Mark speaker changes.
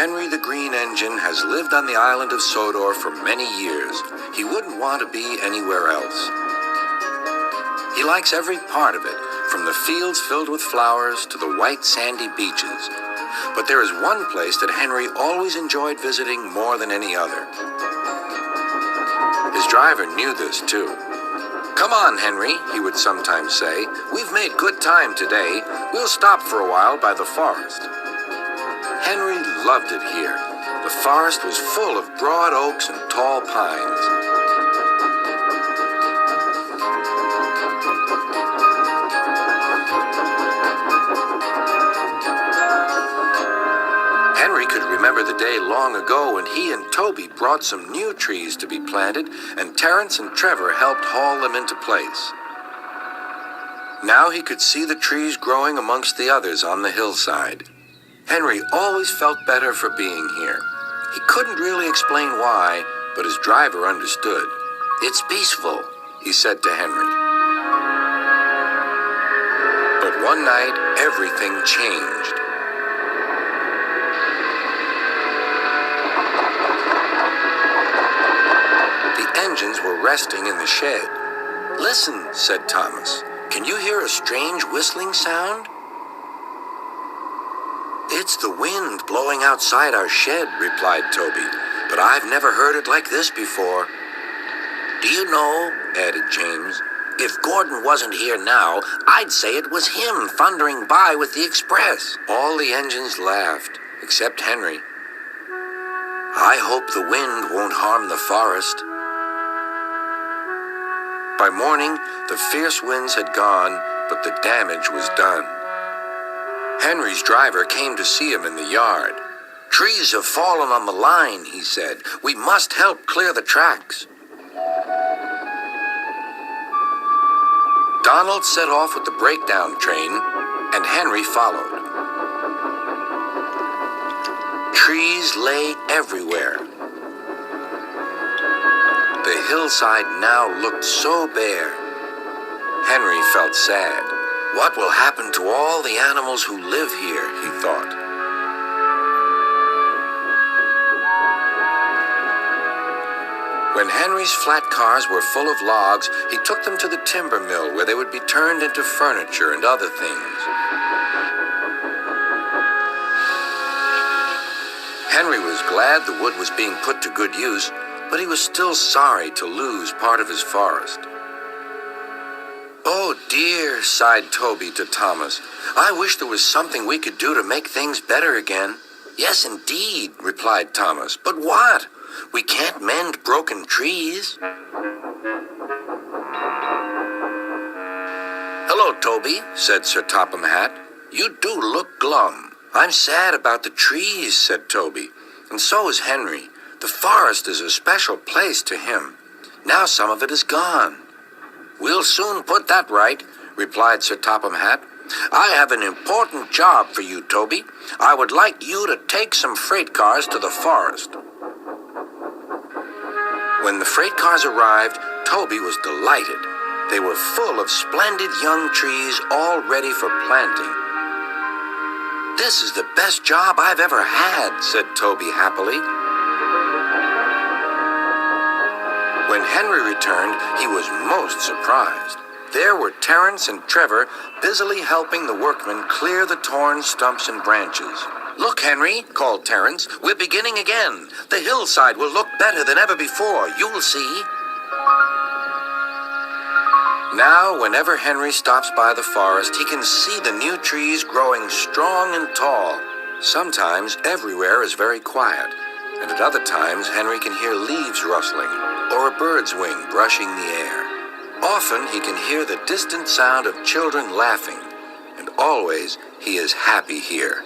Speaker 1: Henry the Green Engine has lived on the island of Sodor for many years. He wouldn't want to be anywhere else. He likes every part of it, from the fields filled with flowers to the white sandy beaches. But there is one place that Henry always enjoyed visiting more than any other. His driver knew this too. "Come on, Henry," he would sometimes say. "We've made good time today. We'll stop for a while by the forest." Henry loved it here. The forest was full of broad oaks and tall pines. Henry could remember the day long ago when he and Toby brought some new trees to be planted, and Terence and Trevor helped haul them into place. Now he could see the trees growing amongst the others on the hillside. Henry always felt better for being here. He couldn't really explain why, but his driver understood. "It's peaceful," he said to Henry. But one night, everything changed. The engines were resting in the shed. "Listen," said Thomas. "Can you hear a strange whistling sound?" "It's the wind blowing outside our shed," replied Toby, "but I've never heard it like this before." "Do you know," added James, "if Gordon wasn't here now, I'd say it was him thundering by with the express." All the engines laughed, except Henry. "I hope the wind won't harm the forest." By morning, the fierce winds had gone, but the damage was done. Henry's driver came to see him in the yard. "Trees have fallen on the line," he said. "We must help clear the tracks." Donald set off with the breakdown train, and Henry followed. Trees lay everywhere. The hillside now looked so bare. Henry felt sad. "What will happen to all the animals who live here?" he thought. When Henry's flat cars were full of logs, he took them to the timber mill where they would be turned into furniture and other things. Henry was glad the wood was being put to good use, but he was still sorry to lose part of his forest. "Oh dear," sighed Toby to Thomas. "I wish there was something we could do to make things better again." "Yes, indeed," replied Thomas. "But what? We can't mend broken trees." "Hello, Toby," said Sir Topham Hatt. "You do look glum." "I'm sad about the trees," said Toby. "And so is Henry. The forest is a special place to him. Now some of it is gone." "We'll soon put that right," replied Sir Topham Hatt. "I have an important job for you, Toby. I would like you to take some freight cars to the forest." When the freight cars arrived, Toby was delighted. They were full of splendid young trees all ready for planting. "This is the best job I've ever had," said Toby happily. When Henry returned, he was most surprised. There were Terence and Trevor busily helping the workmen clear the torn stumps and branches. "Look, Henry," called Terence, "we're beginning again. The hillside will look better than ever before. You'll see." Now, whenever Henry stops by the forest, he can see the new trees growing strong and tall. Sometimes everywhere is very quiet, and at other times Henry can hear leaves rustling or a bird's wing brushing the air. Often he can hear the distant sound of children laughing, and always he is happy here.